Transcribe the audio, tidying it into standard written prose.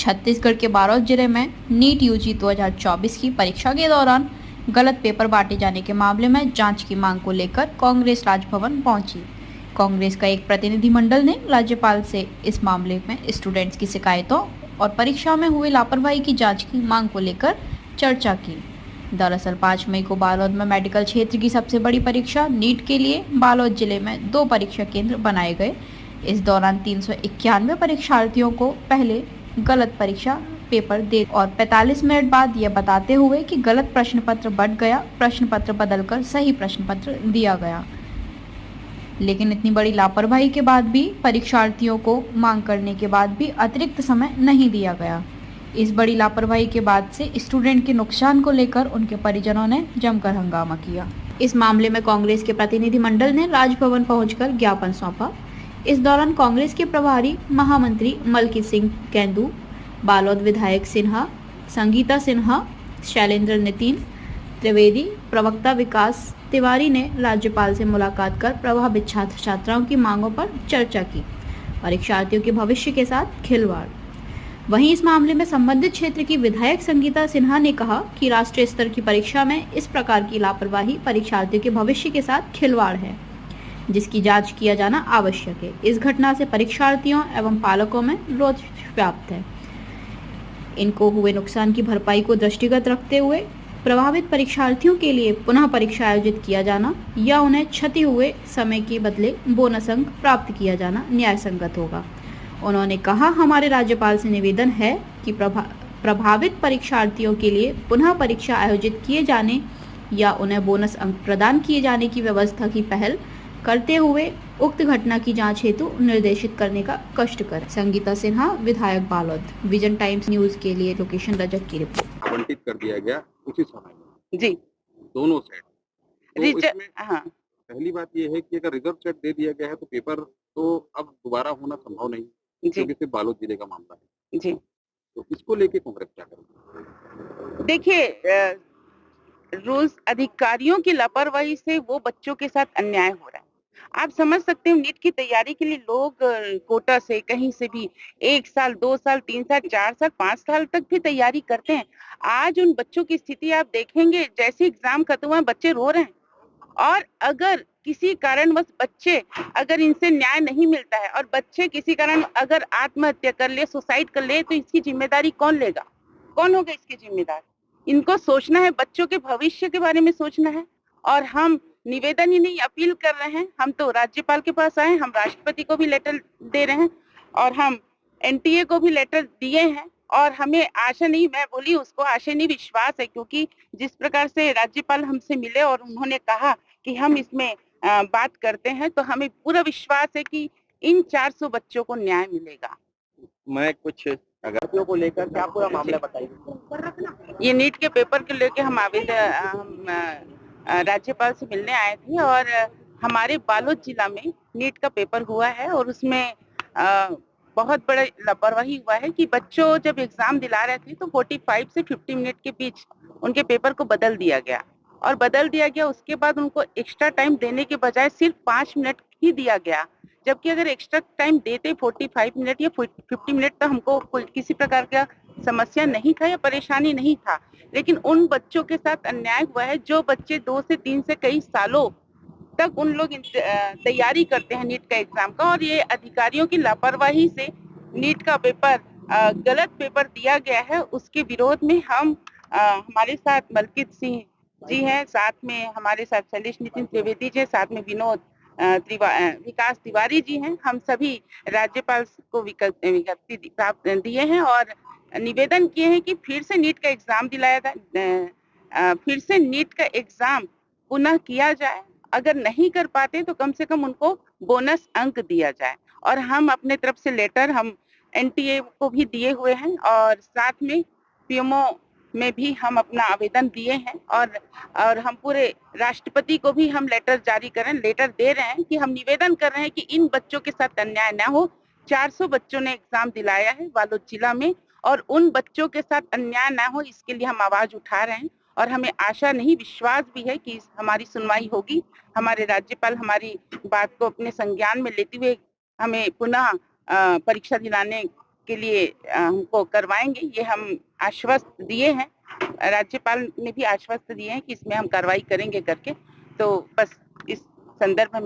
छत्तीसगढ़ के बालोद जिले में नीट यूजी 2024 की परीक्षा के दौरान गलत पेपर बांटे जाने के मामले में जांच की मांग को लेकर कांग्रेस राजभवन पहुंची। कांग्रेस का एक प्रतिनिधिमंडल ने राज्यपाल से इस मामले में स्टूडेंट्स की शिकायतों और परीक्षा में हुए लापरवाही की जांच की मांग को लेकर चर्चा की। दरअसल 5 मई को बालोद में मेडिकल क्षेत्र की सबसे बड़ी परीक्षा नीट के लिए बालोद जिले में 2 परीक्षा केंद्र बनाए गए। इस दौरान 391 परीक्षार्थियों को पहले गलत परीक्षा पेपर दे और 45 मिनट बाद यह बताते हुए कि गलत प्रश्न पत्र बंट गया, प्रश्न पत्र बदलकर सही प्रश्न पत्र दिया गया। लेकिन इतनी बड़ी लापरवाही के बाद भी परीक्षार्थियों को मांग करने के बाद भी अतिरिक्त समय नहीं दिया गया। इस बड़ी लापरवाही के बाद से स्टूडेंट के नुकसान को लेकर उनके परिजनों ने जमकर हंगामा किया। इस मामले में कांग्रेस के प्रतिनिधिमंडल ने राजभवन पहुंचकर ज्ञापन सौंपा। इस दौरान कांग्रेस के प्रभारी महामंत्री मलकीत सिंह केंदू, बालोद विधायक सिन्हा, संगीता सिन्हा, शैलेंद्र नितिन त्रिवेदी, प्रवक्ता विकास तिवारी ने राज्यपाल से मुलाकात कर प्रभावित छात्र छात्राओं की मांगों पर चर्चा की। परीक्षार्थियों के भविष्य के साथ खिलवाड़। वहीं इस मामले में संबंधित क्षेत्र की विधायक संगीता सिन्हा ने कहा कि राष्ट्रीय स्तर की परीक्षा में इस प्रकार की लापरवाही परीक्षार्थियों के भविष्य के साथ खिलवाड़ है, जिसकी जांच किया जाना आवश्यक है। इस घटना से परीक्षार्थियों एवं पालकों में रोष व्याप्त है। इनको हुए नुकसान की भरपाई को दृष्टिगत रखते हुए प्रभावित परीक्षार्थियों के लिए पुनः परीक्षा आयोजित किया जाना या उन्हें क्षति हुए समय के बदले बोनस अंक प्राप्त किया जाना न्याय संगत होगा। उन्होंने कहा, हमारे राज्यपाल से निवेदन है कि प्रभावित परीक्षार्थियों के लिए पुनः परीक्षा आयोजित किए जाने या उन्हें बोनस अंक प्रदान किए जाने की व्यवस्था की पहल करते हुए उक्त घटना की जांच हेतु निर्देशित करने का कष्ट करें। संगीता सिन्हा, विधायक बालोद। विजन टाइम्स न्यूज के लिए लोकेशन रजक की रिपोर्ट। आवंटित कर दिया गया उसी समय में जी दोनों सेट। तो इसमें हाँ पहली बात यह है कि अगर रिजर्व सेट दे दिया गया है तो पेपर तो अब दोबारा होना संभव नहीं, क्योंकि सिर्फ बालोद जिले का मामला है। जी तो इसको लेके कांग्रेस क्या करेगी? देखिए, रूल्स अधिकारियों की लापरवाही से वो बच्चों के साथ अन्याय हो रहा है। आप समझ सकते हो, नीट की तैयारी के लिए लोग कोटा से कहीं से भी 1 साल, 2 साल, 3 साल, 4 साल, 5 साल तक भी तैयारी करते हैं। आज उन बच्चों की स्थिति आप देखेंगे, जैसे एग्जाम खत्म हुआ बच्चे रो रहे हैं। और अगर किसी कारणवश बच्चे अगर इनसे न्याय नहीं मिलता है और बच्चे किसी कारण अगर आत्महत्या कर ले, सुसाइड कर ले, तो इसकी जिम्मेदारी कौन लेगा? कौन होगा इसकी जिम्मेदार? इनको सोचना है, बच्चों के भविष्य के बारे में सोचना है। और हम निवेदन ही नहीं, अपील कर रहे हैं। हम तो राज्यपाल के पास आए, हम राष्ट्रपति को भी लेटर दे रहे हैं और हम एनटीए को भी लेटर दिए हैं। और हमें आशा नहीं, मैं बोली उसको आशा नहीं, विश्वास है, क्योंकि जिस प्रकार से राज्यपाल हमसे मिले और उन्होंने कहा कि हम इसमें बात करते हैं, तो हमें पूरा विश्वास है कि इन 400 बच्चों को न्याय मिलेगा। मैं कुछ अगर को लेकर क्या पूरा मामला बताइए। ये नीट के पेपर को लेकर हम राज्यपाल से मिलने आए थे और हमारे बालोद जिला में नीट का पेपर हुआ है और उसमें बहुत बड़ा लापरवाही हुआ है कि बच्चों जब एग्जाम दिला रहे थे तो 45 से 50 मिनट के बीच उनके पेपर को बदल दिया गया और बदल दिया गया उसके बाद उनको एक्स्ट्रा टाइम देने के बजाय सिर्फ 5 मिनट ही दिया गया। जबकि अगर एक्स्ट्रा टाइम देते 45 मिनट या 50 मिनट तो हमको किसी प्रकार का समस्या नहीं था या परेशानी नहीं था। लेकिन उन बच्चों के साथ अन्याय हुआ है जो बच्चे 2 से 3 से कई सालों तक उन लोग तैयारी करते हैं नीट का एग्जाम का, और ये अधिकारियों की लापरवाही से नीट का पेपर गलत पेपर दिया गया है। उसके विरोध में हम हमारे साथ मलकीत सिंह जी हैं, साथ में हमारे साथ शैलेश नितिन त्रिवेदी जी, साथ में विनोद विकास तिवारी जी हैं। हम सभी राज्यपाल को विज्ञप्ति दिए हैं और निवेदन किए हैं कि फिर से नीट का एग्जाम दिलाया जाए, फिर से नीट का एग्जाम पुनः किया जाए। अगर नहीं कर पाते तो कम से कम उनको बोनस अंक दिया जाए। और हम अपने तरफ से लेटर हम एनटीए को भी दिए हुए हैं और साथ में पीएमओ में भी हम अपना आवेदन दिए हैं और हम पूरे राष्ट्रपति को भी हम लेटर दे रहे हैं कि हम निवेदन कर रहे हैं कि इन बच्चों के साथ अन्याय न हो। 400 बच्चों ने एग्जाम दिलाया है बालोद जिला में और उन बच्चों के साथ अन्याय न हो, इसके लिए हम आवाज उठा रहे हैं और हमें आशा नहीं, विश्वास भी है कि हमारी सुनवाई होगी। हमारे राज्यपाल हमारी बात को अपने संज्ञान में लेते हुए हमें पुनः परीक्षा दिलाने के लिए हमको करवाएंगे, ये हम आश्वस्त दिए हैं। राज्यपाल ने भी आश्वस्त दिए हैं कि इसमें हम कार्रवाई करेंगे करके। तो बस इस संदर्भ में